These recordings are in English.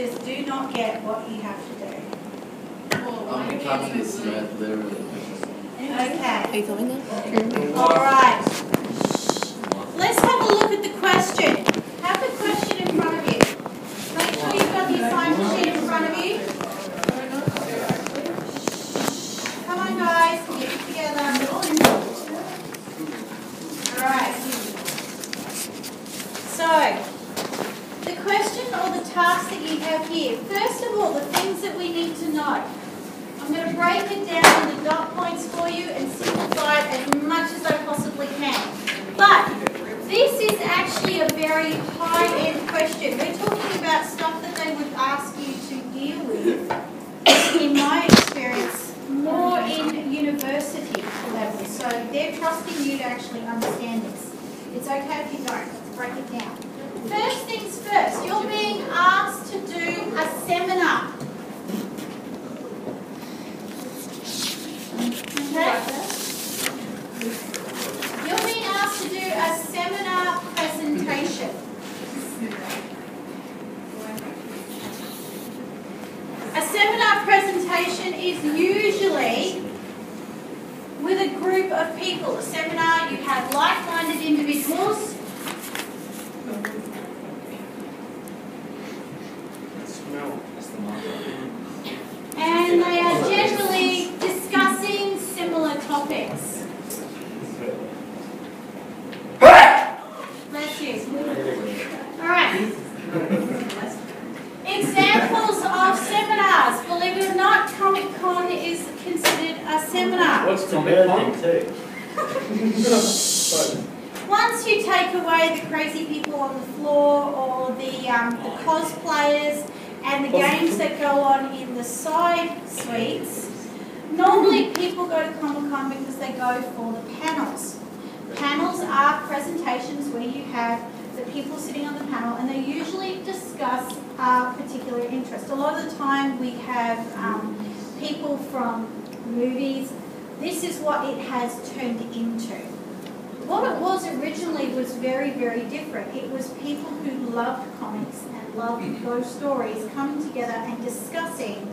teachers do not get what you have to do. I'm becoming this literally. Okay. Are you coming then? All right. Let's have a look at the question. Have the question in front of you. Make sure you've got the assignment sheet in front of you. Come on, guys. Get it together. All right. So, the question or the task that you have here. First of all, the things that we need to know. I'm going to break it down into dot points for you and simplify it as much as I possibly can. But this is actually a very high-end question. We're talking about stuff that they would ask you to deal with, in my experience, more in university level. So they're trusting you to actually understand this. It's okay if you don't. Let's break it down. First things first, you're being asked to do a seminar. Okay? You're being asked to do a seminar presentation. A seminar presentation is usually with a group of people. A seminar, you have like-minded individuals. And they are generally discussing similar topics. Bless you. Alright. Examples of seminars. Believe it or not, Comic Con is considered a seminar. What's Comic Con too? Once you take away the crazy people on the floor or the cosplayers and the games that go on in the side suites, normally people go to Comic-Con because they go for the panels. Panels are presentations where you have the people sitting on the panel and they usually discuss a particular interest. A lot of the time we have people from movies. This is what it has turned into. What it was originally was very, very different. It was people who loved comics and loved those stories coming together and discussing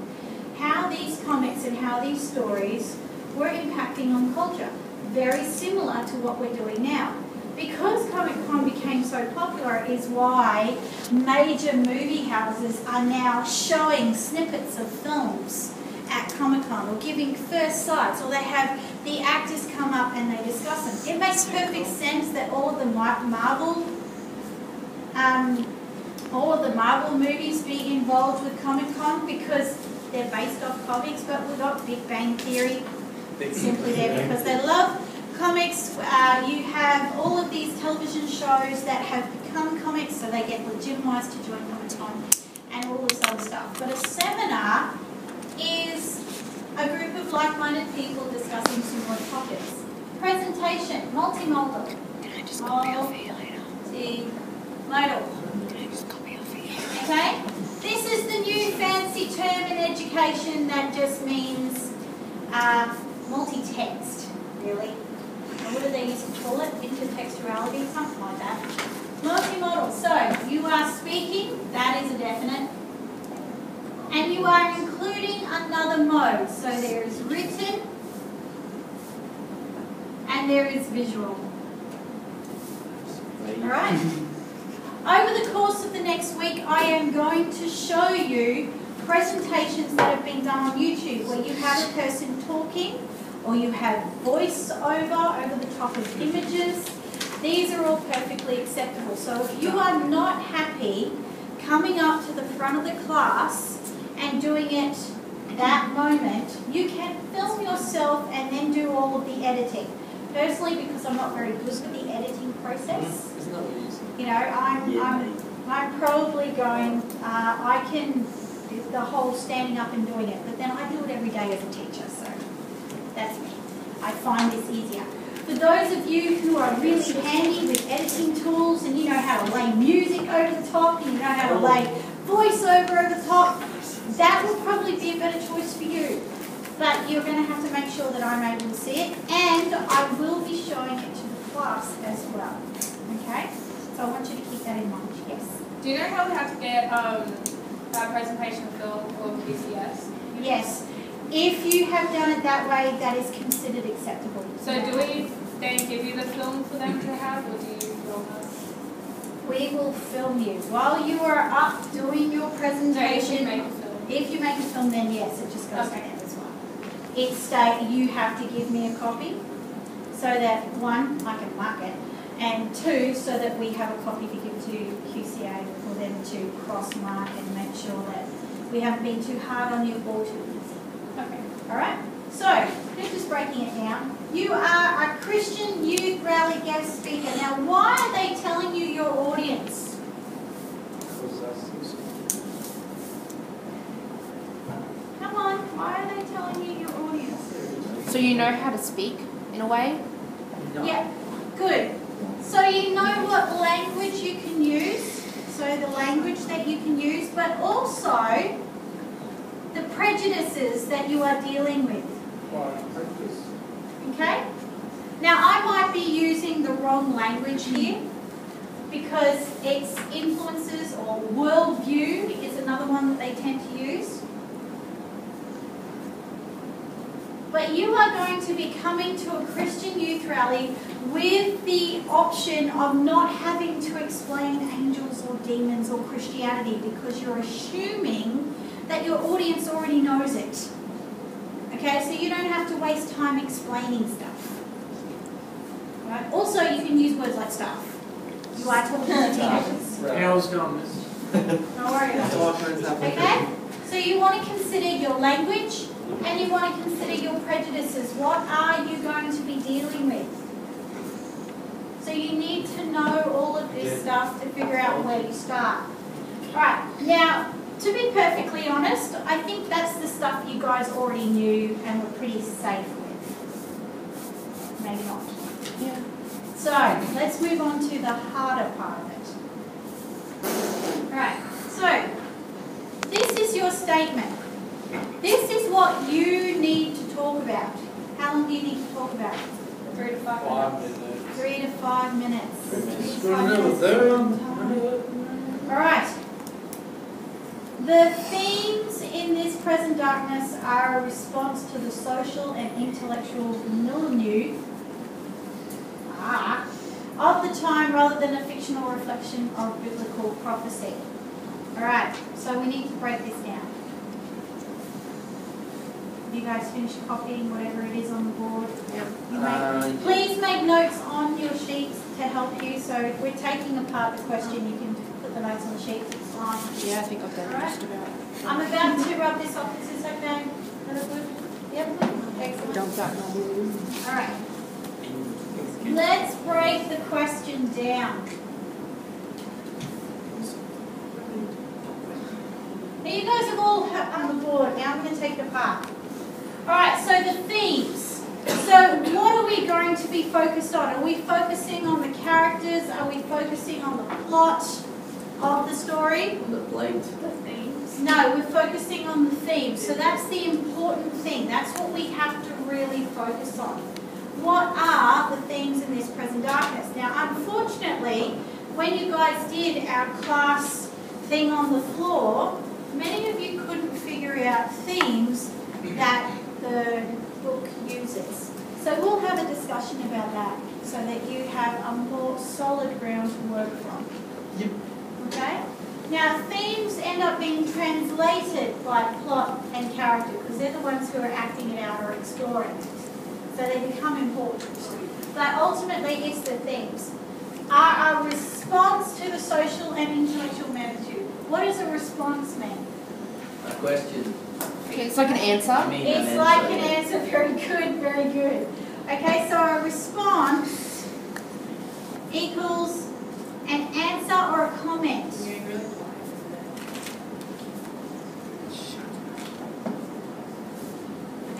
how these comics and how these stories were impacting on culture. Very similar to what we're doing now. Because Comic-Con became so popular is why major movie houses are now showing snippets of films at Comic-Con or giving first sights, or they have the actors come up and they discuss them. It makes perfect sense that all of the Marvel movies be involved with Comic-Con because they're based off comics, but we've got Big Bang Theory simply there because they love comics. You have all of these television shows that have become comics, so they get legitimized to join Comic-Con and all this other stuff. But a seminar is a group of like-minded people discussing similar topics. Presentation, multimodal. Can I just copy off here later? Multimodal. Can I just copy off here? Okay? This is the new fancy term in education that just means multi-text, really. And what do they used to call it? Intertextuality, something like that. Multimodal. So, you are speaking, that is a definite. And you are including another mode. So there is written and there is visual. Alright? Over the course of the next week, I am going to show you presentations that have been done on YouTube where you have a person talking or you have voice over the top of images. These are all perfectly acceptable. So if you are not happy coming up to the front of the class and doing it that moment, you can film yourself and then do all of the editing. Personally, because I'm not very good with the editing process, Isn't that what you said? you know, I'm probably going, I can do the whole standing up and doing it, but then I do it every day as a teacher, so that's me. I find this easier. For those of you who are really handy with editing tools and you know how to lay music over the top and you know how to lay voiceover over the top, that will probably be a better choice for you. But you're going to have to make sure that I'm able to see it, and I will be showing it to the class as well. Okay? So I want you to keep that in mind. Yes? Do you know how we have to get presentation film for QCS. Yes. If you have done it that way, that is considered acceptable. So do we then give you the film for them to have, or do you film us? We will film you. While you are up doing your So if presentation, you make a film. if you make a film, then yes, it just goes Okay. down as well. You have to give me a copy, so that one, I can mark it, and two, so that we have a copy to give to QCA for them to cross-mark and make sure that we haven't been too hard on you or too easy. Okay. All right? So, just breaking it down. You are a Christian Youth Rally guest speaker. Now, why are they telling you your audience? Come on, why are they telling you your audience? So you know how to speak, in a way? Yeah, good. So you know what language you can use, so the language that you can use, but also the prejudices that you are dealing with. Okay? Now I might be using the wrong language here because it's influences or worldview is another one that they tend to use. But you are going to be coming to a Christian youth rally with the option of not having to explain angels or demons or Christianity because you're assuming that your audience already knows it. Okay, so you don't have to waste time explaining stuff. Right? Also, you can use words like stuff. You are talking to teenagers. How's it going, miss? Don't worry about it. Okay? So you want to consider your language and you want to consider your prejudices. What are you going to be dealing with? So you need to know all of this stuff to figure out where you start. Alright, now, to be perfectly honest, I think that's the stuff you guys already knew and were pretty safe with. Maybe not. Yeah. So, let's move on to the harder part of it. Alright, so, this is your statement. This is what you need to talk about. How long do you need to talk about? 3 to 5 minutes. 3 to 5 minutes. 3 to 5 minutes. Alright. The themes in this present darkness are a response to the social and intellectual milieu of the time rather than a fictional reflection of biblical prophecy. Alright, so we need to break this down. Have you guys finished copying whatever it is on the board? Please make notes on your sheets to help you. So if we're taking apart the question, you can put the notes on the sheet. It's fine. Yeah, I think I've done Alright. just about. I'm about to rub this off. Is this okay? That good? Yep. Excellent. Dump that one. Alright. Let's break the question down. Now you guys have all on the board. Now I'm going to take it apart. Alright, so the themes. So what are we going to be focused on? Are we focusing on the characters? Are we focusing on the plot of the story? On the plate. The themes. No, we're focusing on the theme. So that's the important thing. That's what we have to really focus on. What are the themes in this present darkness? Now, unfortunately, when you guys did our class thing on the floor, many of you couldn't figure out themes that the book uses. So we'll have a discussion about that so that you have a more solid ground to work from. Yep. Okay? Now, themes end up being translated by plot and character because they're the ones who are acting it out or exploring it. So they become important. But ultimately, it's the themes. Are a response to the social and intellectual attitude. What does a response mean? A question. Okay, it's like an answer. I mean, It's like an answer. Very good, very good. Okay, so a response equals an answer or a comment.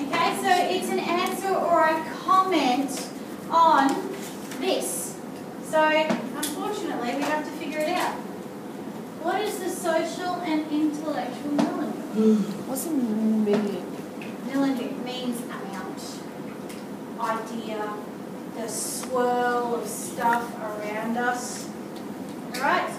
Okay, so it's an answer or a comment on this. So, unfortunately, we have to figure it out. What is the social and intellectual milieu? What's a milieu? Milieu means amount, idea, the swirl of stuff around us. Alright?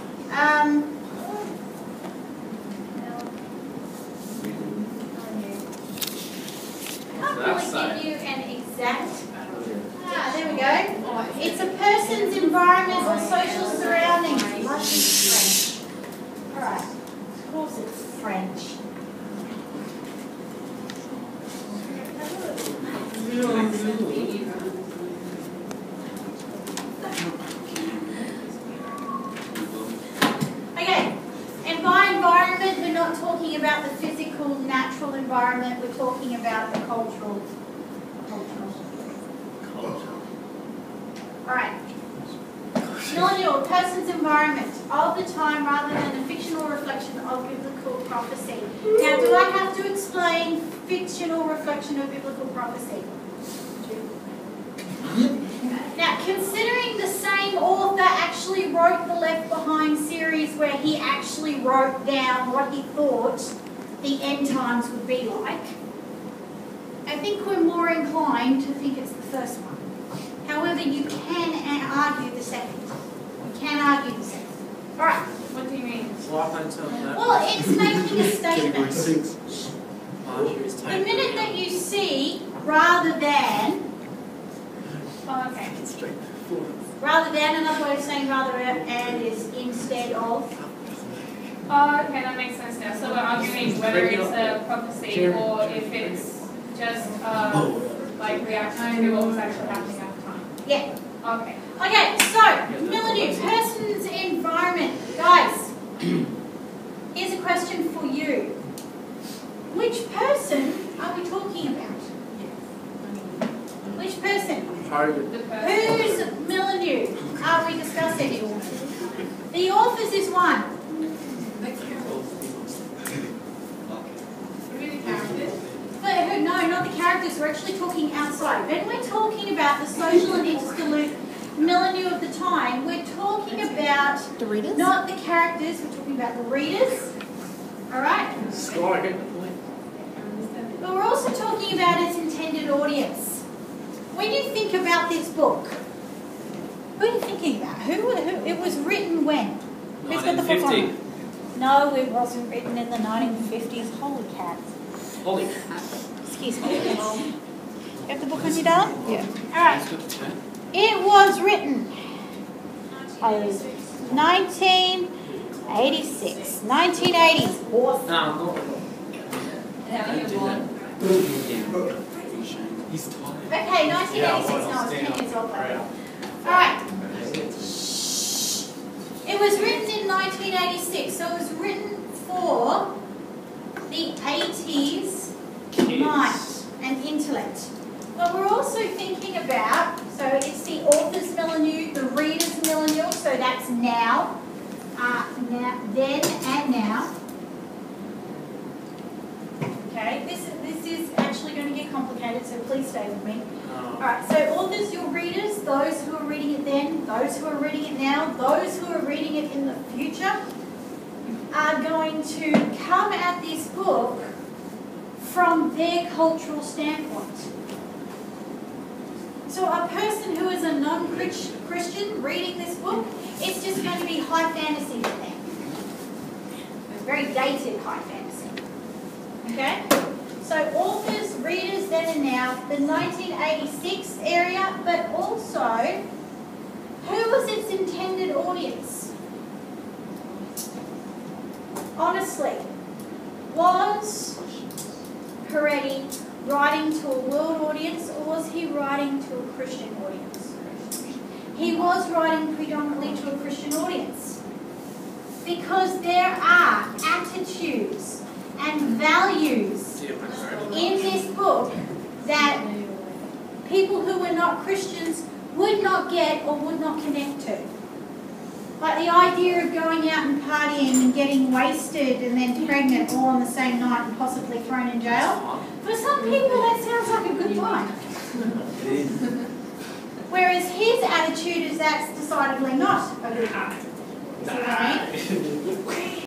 really give you an exact. There we go. It's a person's environment or social surroundings. Like it's French. Alright. Of course it's French. Okay. And by environment, we're not talking about the physical, natural environment. We're talking about the cultural. Alright. Millennial, person's environment of the time rather than a fictional reflection of biblical prophecy. Now, do I have to explain fictional reflection of biblical prophecy? Now, considering the same author actually wrote the Left Behind series where he actually wrote down what he thought the end times would be like, I think we're more inclined to think it's the first one. However, you can argue the second. You can argue the second. All right. What do you mean? Well, it's making a statement. The minute that you see rather than, Oh, okay. another way of saying rather and is instead of. Oh, okay, that makes sense now. So we're arguing whether it's a prophecy or if it's just like reaction to what was actually happening at the time. Yeah. Okay. Okay, so, milieu, person's environment. Guys, here's a question for you. Which person are we talking about? Which person? The person. Whose milieu are we discussing? The authors is one. But no, not the characters. We're actually talking outside. When we're talking about the social and interstellar milieu of the time, we're talking about The readers? not the characters. We're talking about the readers. All right. But we're also talking about its intended audience. When you think about this book, who are you thinking about? Who it was written when? Who's got the book on? 1950. No, it wasn't written in the 1950s. Holy cats. Holy Excuse me. You have the book on your darling? Yeah. All right. It was written 1986. 1980s. He's tired. Okay, 1986. No, I was 10 years old. All right. It was written in 1986, so it was written for the 80s mind and intellect. But we're also thinking about, so it's the author's milieu, the reader's milieu, so that's now, then and now. Okay, this is actually going to get complicated, so please stay with me. Alright, so authors, your readers, those who are reading it then, those who are reading it now, those who are reading it in the future, are going to come at this book from their cultural standpoint. So a person who is a non-Christian reading this book, it's just going to be high fantasy for them. Very dated high fantasy. Okay? So authors, readers then and now, the 1986 area, but also, who was its intended audience? Honestly, was Peretti writing to a world audience or was he writing to a Christian audience? He was writing predominantly to a Christian audience because there are attitudes and values in this book that people who were not Christians would not get or would not connect to. Like the idea of going out and partying and getting wasted and then pregnant all on the same night and possibly thrown in jail. For some people that sounds like a good time. Whereas his attitude is that's decidedly not a good time. See what I mean?